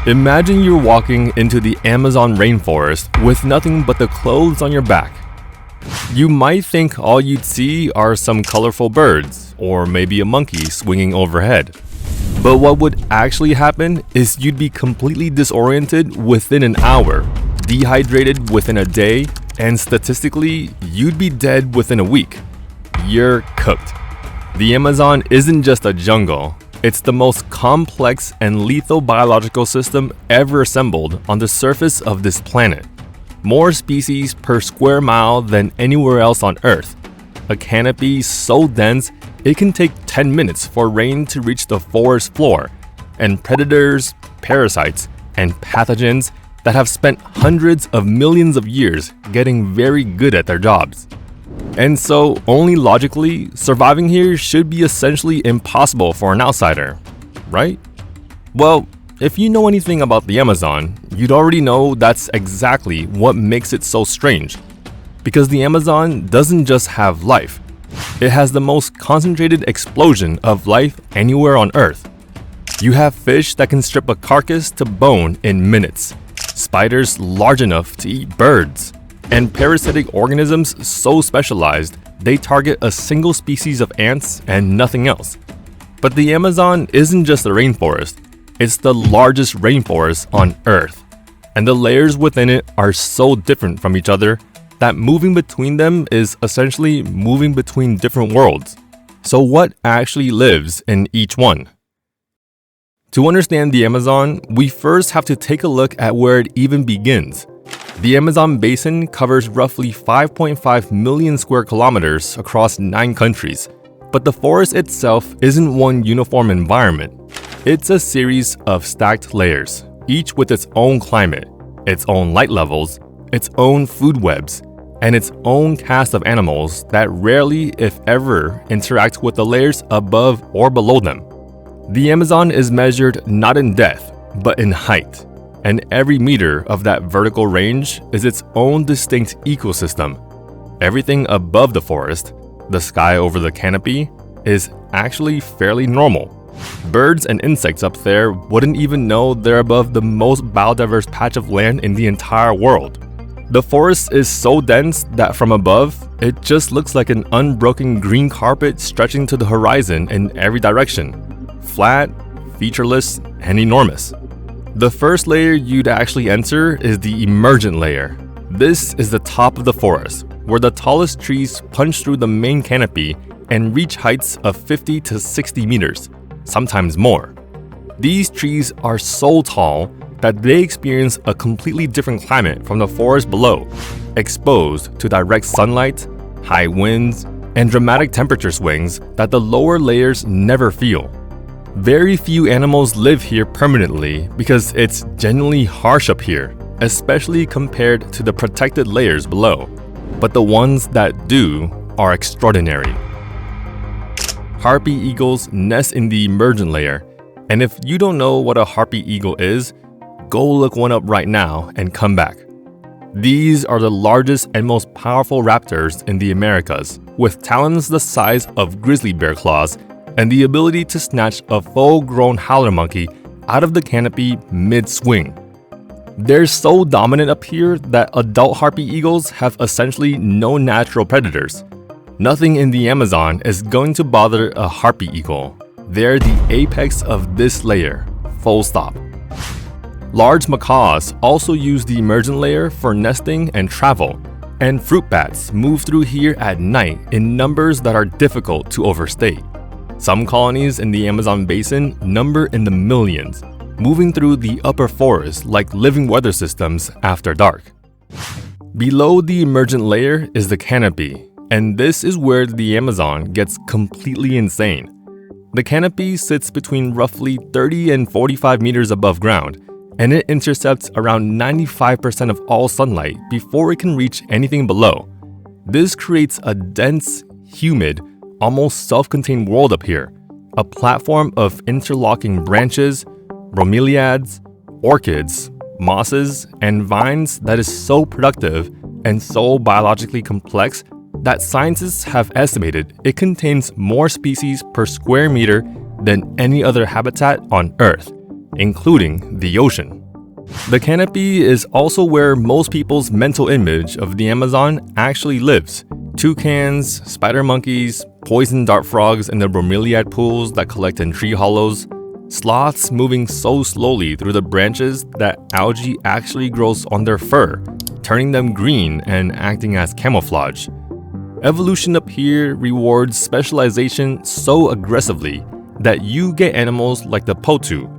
Imagine you're walking into the Amazon rainforest with nothing but the clothes on your back. You might think all you'd see are some colorful birds, or maybe a monkey swinging overhead. But what would actually happen is you'd be completely disoriented within an hour, dehydrated within a day, and statistically, you'd be dead within a week. You're cooked. The Amazon isn't just a jungle. It's the most complex and lethal biological system ever assembled on the surface of this planet. More species per square mile than anywhere else on Earth. A canopy so dense it can take 10 minutes for rain to reach the forest floor, and predators, parasites, and pathogens that have spent hundreds of millions of years getting very good at their jobs. And so, only logically, surviving here should be essentially impossible for an outsider, right? Well, if you know anything about the Amazon, you'd already know that's exactly what makes it so strange. Because the Amazon doesn't just have life, it has the most concentrated explosion of life anywhere on Earth. You have fish that can strip a carcass to bone in minutes, spiders large enough to eat birds, and parasitic organisms so specialized they target a single species of ants and nothing else. But the Amazon isn't just a rainforest, it's the largest rainforest on Earth. And the layers within it are so different from each other that moving between them is essentially moving between different worlds. So what actually lives in each one? To understand the Amazon, we first have to take a look at where it even begins. The Amazon basin covers roughly 5.5 million square kilometers across 9 countries, but the forest itself isn't one uniform environment. It's a series of stacked layers, each with its own climate, its own light levels, its own food webs, and its own cast of animals that rarely, if ever, interact with the layers above or below them. The Amazon is measured not in depth, but in height. And every meter of that vertical range is its own distinct ecosystem. Everything above the forest, the sky over the canopy, is actually fairly normal. Birds and insects up there wouldn't even know they're above the most biodiverse patch of land in the entire world. The forest is so dense that from above, it just looks like an unbroken green carpet stretching to the horizon in every direction. Flat, featureless, and enormous. The first layer you'd actually enter is the emergent layer. This is the top of the forest, where the tallest trees punch through the main canopy and reach heights of 50 to 60 meters, sometimes more. These trees are so tall that they experience a completely different climate from the forest below, exposed to direct sunlight, high winds, and dramatic temperature swings that the lower layers never feel. Very few animals live here permanently because it's genuinely harsh up here, especially compared to the protected layers below. But the ones that do are extraordinary. Harpy eagles nest in the emergent layer, and if you don't know what a harpy eagle is, go look one up right now and come back. These are the largest and most powerful raptors in the Americas, with talons the size of grizzly bear claws and the ability to snatch a full-grown howler monkey out of the canopy mid-swing. They're so dominant up here that adult harpy eagles have essentially no natural predators. Nothing in the Amazon is going to bother a harpy eagle. They're the apex of this layer, full stop. Large macaws also use the emergent layer for nesting and travel, and fruit bats move through here at night in numbers that are difficult to overstate. Some colonies in the Amazon basin number in the millions, moving through the upper forest like living weather systems after dark. Below the emergent layer is the canopy, and this is where the Amazon gets completely insane. The canopy sits between roughly 30 and 45 meters above ground, and it intercepts around 95% of all sunlight before it can reach anything below. This creates a dense, humid, almost self-contained world up here, a platform of interlocking branches, bromeliads, orchids, mosses, and vines that is so productive and so biologically complex that scientists have estimated it contains more species per square meter than any other habitat on Earth, including the ocean. The canopy is also where most people's mental image of the Amazon actually lives. Toucans, spider monkeys, poison dart frogs in the bromeliad pools that collect in tree hollows, sloths moving so slowly through the branches that algae actually grows on their fur, turning them green and acting as camouflage. Evolution up here rewards specialization so aggressively that you get animals like the potu,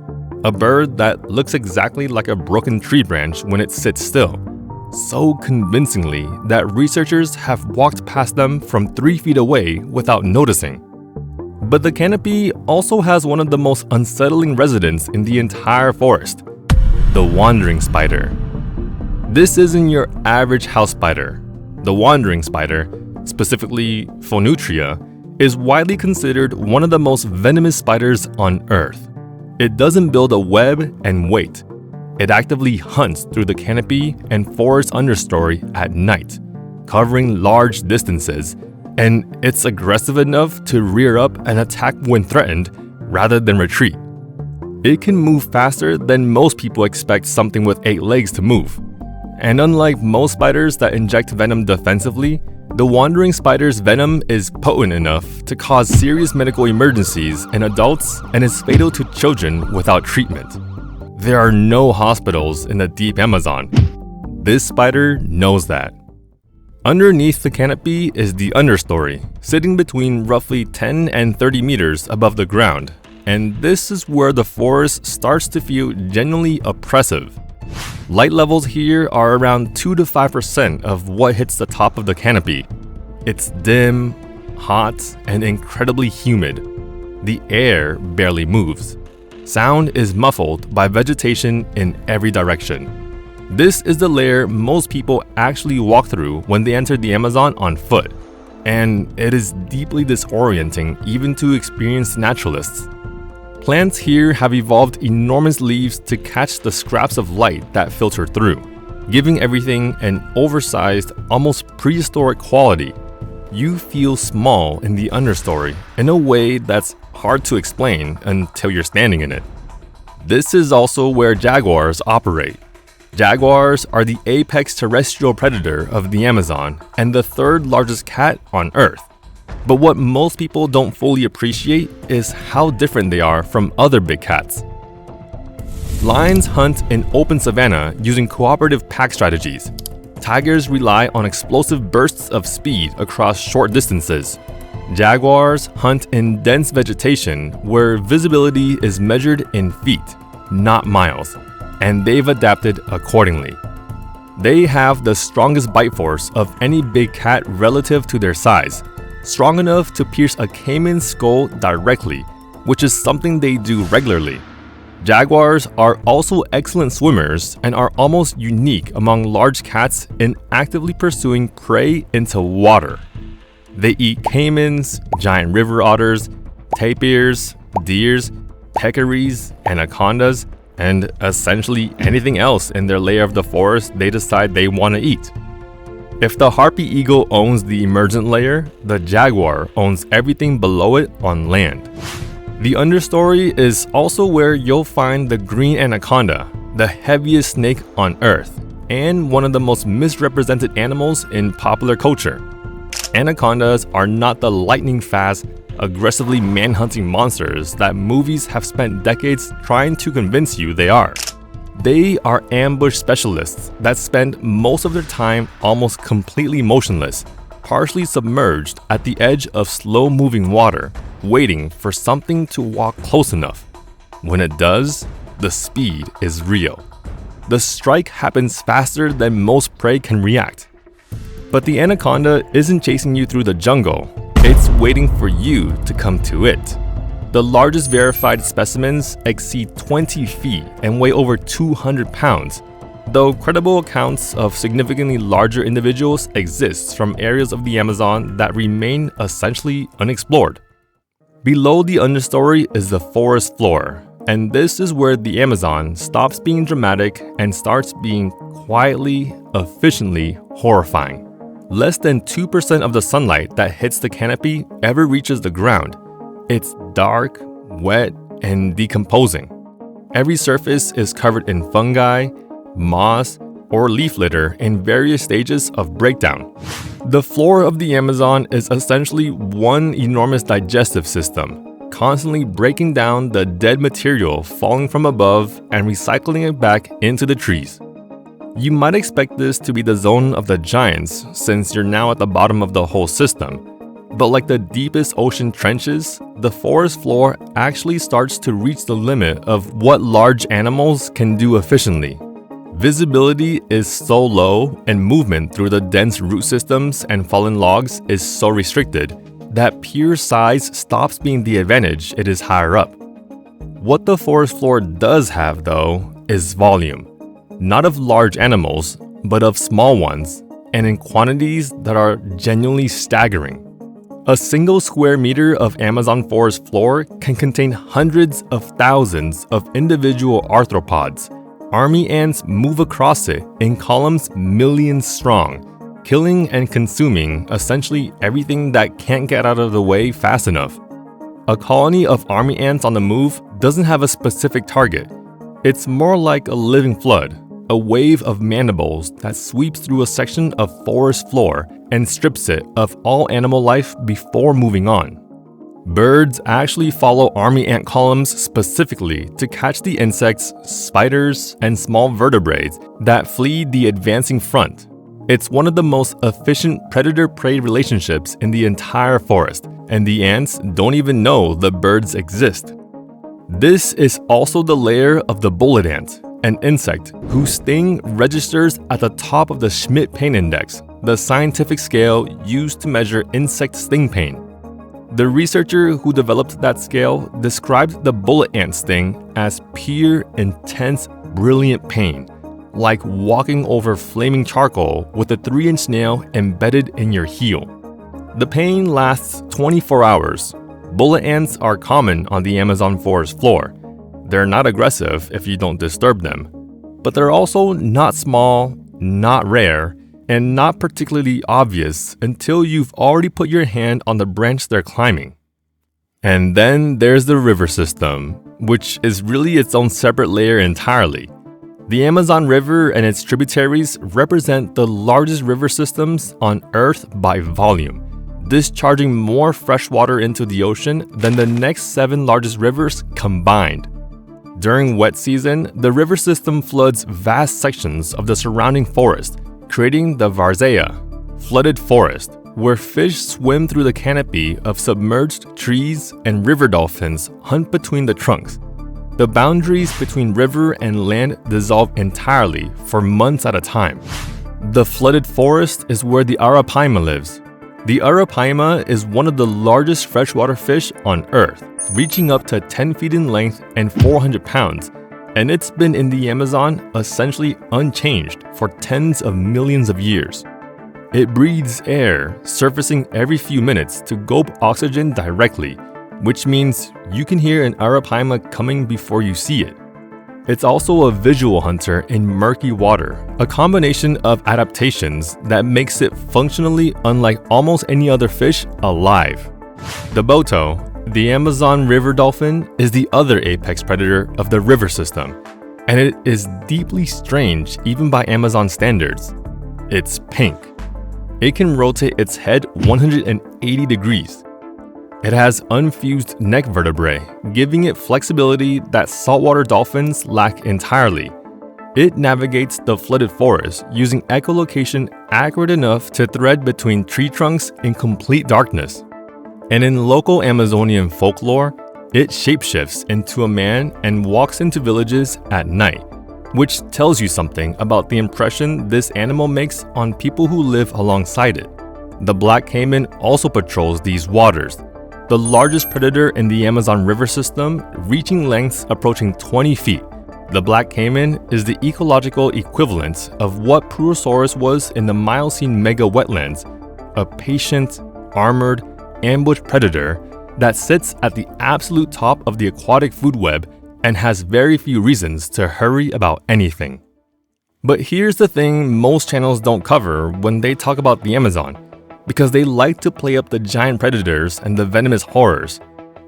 a bird that looks exactly like a broken tree branch when it sits still, so convincingly that researchers have walked past them from 3 feet away without noticing. But the canopy also has one of the most unsettling residents in the entire forest, the wandering spider. This isn't your average house spider. The wandering spider, specifically Phonutria, is widely considered one of the most venomous spiders on Earth. It doesn't build a web and wait. It actively hunts through the canopy and forest understory at night, covering large distances, and it's aggressive enough to rear up and attack when threatened rather than retreat. It can move faster than most people expect something with 8 legs to move. And unlike most spiders that inject venom defensively, the wandering spider's venom is potent enough to cause serious medical emergencies in adults and is fatal to children without treatment. There are no hospitals in the deep Amazon. This spider knows that. Underneath the canopy is the understory, sitting between roughly 10 and 30 meters above the ground, and this is where the forest starts to feel genuinely oppressive. Light levels here are around 2 to 5% of what hits the top of the canopy. It's dim, hot, and incredibly humid. The air barely moves. Sound is muffled by vegetation in every direction. This is the layer most people actually walk through when they enter the Amazon on foot, and it is deeply disorienting even to experienced naturalists. Plants here have evolved enormous leaves to catch the scraps of light that filter through, giving everything an oversized, almost prehistoric quality. You feel small in the understory in a way that's hard to explain until you're standing in it. This is also where jaguars operate. Jaguars are the apex terrestrial predator of the Amazon and the 3rd largest cat on Earth. But what most people don't fully appreciate is how different they are from other big cats. Lions hunt in open savanna using cooperative pack strategies. Tigers rely on explosive bursts of speed across short distances. Jaguars hunt in dense vegetation where visibility is measured in feet, not miles, and they've adapted accordingly. They have the strongest bite force of any big cat relative to their size, strong enough to pierce a caiman's skull directly, which is something they do regularly. Jaguars are also excellent swimmers and are almost unique among large cats in actively pursuing prey into water. They eat caimans, giant river otters, tapirs, deers, peccaries, anacondas, and essentially anything else in their layer of the forest they decide they want to eat. If the harpy eagle owns the emergent layer, the jaguar owns everything below it on land. The understory is also where you'll find the green anaconda, the heaviest snake on Earth, and one of the most misrepresented animals in popular culture. Anacondas are not the lightning-fast, aggressively man-hunting monsters that movies have spent decades trying to convince you they are. They are ambush specialists that spend most of their time almost completely motionless, partially submerged at the edge of slow-moving water, waiting for something to walk close enough. When it does, the speed is real. The strike happens faster than most prey can react. But the anaconda isn't chasing you through the jungle, it's waiting for you to come to it. The largest verified specimens exceed 20 feet and weigh over 200 pounds, though credible accounts of significantly larger individuals exist from areas of the Amazon that remain essentially unexplored. Below the understory is the forest floor, and this is where the Amazon stops being dramatic and starts being quietly, efficiently horrifying. Less than 2% of the sunlight that hits the canopy ever reaches the ground. It's dark, wet, and decomposing. Every surface is covered in fungi, moss, or leaf litter in various stages of breakdown. The floor of the Amazon is essentially one enormous digestive system, constantly breaking down the dead material falling from above and recycling it back into the trees. You might expect this to be the zone of the giants since you're now at the bottom of the whole system. But like the deepest ocean trenches, the forest floor actually starts to reach the limit of what large animals can do efficiently. Visibility is so low and movement through the dense root systems and fallen logs is so restricted that pure size stops being the advantage it is higher up. What the forest floor does have, though, is volume. Not of large animals, but of small ones, and in quantities that are genuinely staggering. A single square meter of Amazon forest floor can contain hundreds of thousands of individual arthropods. Army ants move across it in columns millions strong, killing and consuming essentially everything that can't get out of the way fast enough. A colony of army ants on the move doesn't have a specific target. It's more like a living flood, a wave of mandibles that sweeps through a section of forest floor and strips it of all animal life before moving on. Birds actually follow army ant columns specifically to catch the insects, spiders, and small vertebrates that flee the advancing front. It's one of the most efficient predator-prey relationships in the entire forest, and the ants don't even know the birds exist. This is also the lair of the bullet ant, an insect whose sting registers at the top of the Schmidt pain index, the scientific scale used to measure insect sting pain. The researcher who developed that scale described the bullet ant sting as pure, intense, brilliant pain, like walking over flaming charcoal with a 3-inch nail embedded in your heel. The pain lasts 24 hours. Bullet ants are common on the Amazon forest floor. They're not aggressive if you don't disturb them, but they're also not small, not rare, and not particularly obvious until you've already put your hand on the branch they're climbing. And then there's the river system, which is really its own separate layer entirely. The Amazon River and its tributaries represent the largest river systems on Earth by volume, discharging more fresh water into the ocean than the next 7 largest rivers combined. During wet season, the river system floods vast sections of the surrounding forest, creating the Varzea, flooded forest, where fish swim through the canopy of submerged trees and river dolphins hunt between the trunks. The boundaries between river and land dissolve entirely for months at a time. The flooded forest is where the arapaima lives. The arapaima is one of the largest freshwater fish on Earth, reaching up to 10 feet in length and 400 pounds, and it's been in the Amazon essentially unchanged for tens of millions of years. It breathes air, surfacing every few minutes to gulp oxygen directly, which means you can hear an arapaima coming before you see it. It's also a visual hunter in murky water, a combination of adaptations that makes it functionally unlike almost any other fish alive. The boto, the Amazon river dolphin, is the other apex predator of the river system, and it is deeply strange even by Amazon standards. It's pink. It can rotate its head 180 degrees. It has unfused neck vertebrae, giving it flexibility that saltwater dolphins lack entirely. It navigates the flooded forest using echolocation accurate enough to thread between tree trunks in complete darkness. And in local Amazonian folklore, it shapeshifts into a man and walks into villages at night, which tells you something about the impression this animal makes on people who live alongside it. The black caiman also patrols these waters, the largest predator in the Amazon River system, reaching lengths approaching 20 feet. The black caiman is the ecological equivalent of what Purosaurus was in the Miocene mega wetlands, a patient, armored, ambushed predator that sits at the absolute top of the aquatic food web and has very few reasons to hurry about anything. But here's the thing most channels don't cover when they talk about the Amazon, because they like to play up the giant predators and the venomous horrors.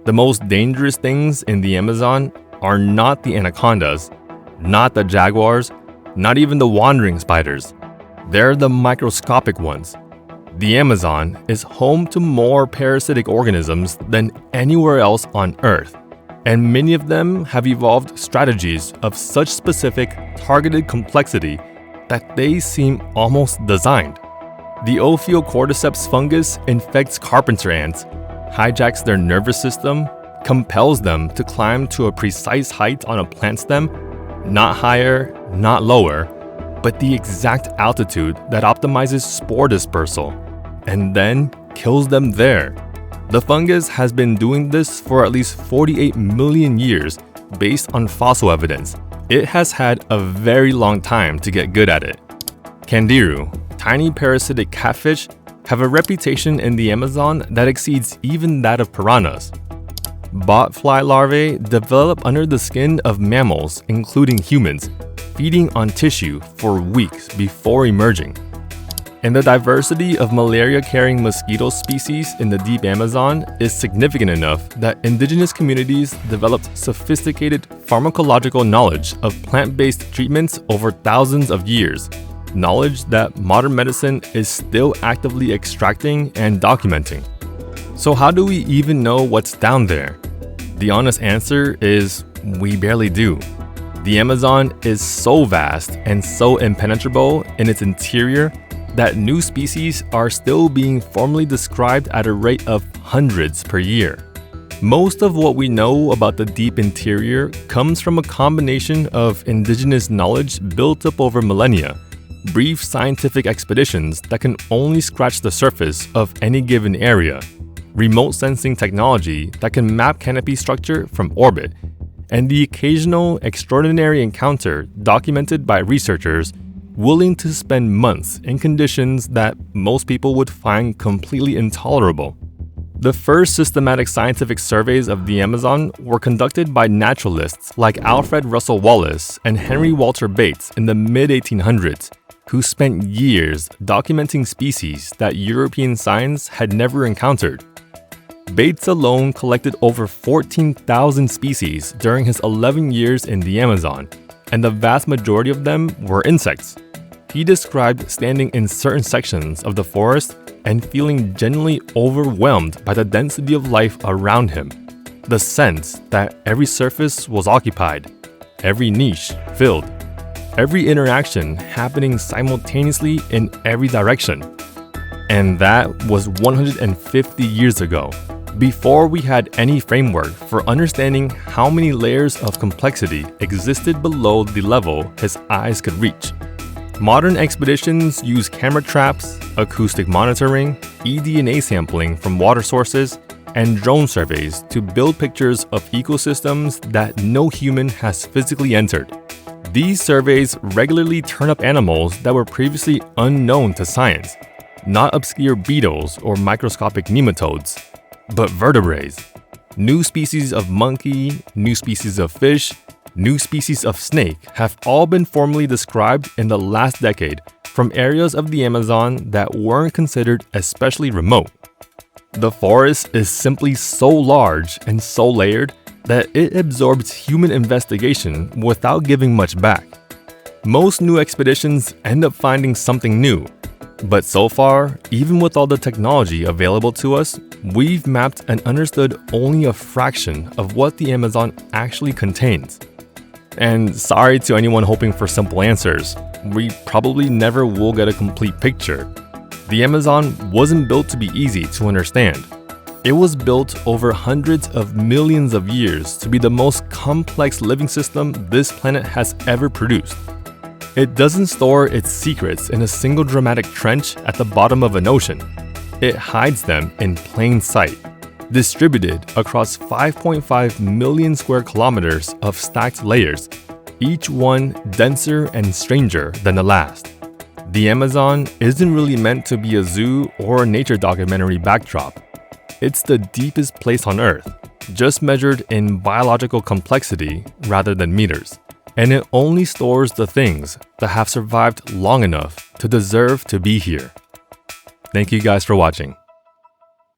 The most dangerous things in the Amazon are not the anacondas, not the jaguars, not even the wandering spiders. They're the microscopic ones. The Amazon is home to more parasitic organisms than anywhere else on Earth, and many of them have evolved strategies of such specific, targeted complexity that they seem almost designed. The Ophiocordyceps fungus infects carpenter ants, hijacks their nervous system, compels them to climb to a precise height on a plant stem, not higher, not lower, but the exact altitude that optimizes spore dispersal, and then kills them there. The fungus has been doing this for at least 48 million years based on fossil evidence. It has had a very long time to get good at it. Candiru, tiny parasitic catfish, have a reputation in the Amazon that exceeds even that of piranhas. Botfly larvae develop under the skin of mammals, including humans, feeding on tissue for weeks before emerging. And the diversity of malaria-carrying mosquito species in the deep Amazon is significant enough that indigenous communities developed sophisticated pharmacological knowledge of plant-based treatments over thousands of years, knowledge that modern medicine is still actively extracting and documenting. So how do we even know what's down there? The honest answer is we barely do. The Amazon is so vast and so impenetrable in its interior that new species are still being formally described at a rate of hundreds per year. Most of what we know about the deep interior comes from a combination of indigenous knowledge built up over millennia, brief scientific expeditions that can only scratch the surface of any given area, remote sensing technology that can map canopy structure from orbit, and the occasional extraordinary encounter documented by researchers willing to spend months in conditions that most people would find completely intolerable. The first systematic scientific surveys of the Amazon were conducted by naturalists like Alfred Russel Wallace and Henry Walter Bates in the mid-1800s, who spent years documenting species that European science had never encountered. Bates alone collected over 14,000 species during his 11 years in the Amazon, and the vast majority of them were insects. He described standing in certain sections of the forest and feeling genuinely overwhelmed by the density of life around him. The sense that every surface was occupied, every niche filled, every interaction happening simultaneously in every direction. And that was 150 years ago, before we had any framework for understanding how many layers of complexity existed below the level his eyes could reach. Modern expeditions use camera traps, acoustic monitoring, eDNA sampling from water sources, and drone surveys to build pictures of ecosystems that no human has physically entered. These surveys regularly turn up animals that were previously unknown to science, not obscure beetles or microscopic nematodes, but vertebrates. New species of monkey, new species of fish, new species of snake have all been formally described in the last decade from areas of the Amazon that weren't considered especially remote. The forest is simply so large and so layered that it absorbs human investigation without giving much back. Most new expeditions end up finding something new, but so far, even with all the technology available to us, we've mapped and understood only a fraction of what the Amazon actually contains. And sorry to anyone hoping for simple answers, we probably never will get a complete picture. The Amazon wasn't built to be easy to understand. It was built over hundreds of millions of years to be the most complex living system this planet has ever produced. It doesn't store its secrets in a single dramatic trench at the bottom of an ocean. It hides them in plain sight, distributed across 5.5 million square kilometers of stacked layers, each one denser and stranger than the last. The Amazon isn't really meant to be a zoo or a nature documentary backdrop. It's the deepest place on Earth, just measured in biological complexity rather than meters. And it only stores the things that have survived long enough to deserve to be here. Thank you guys for watching.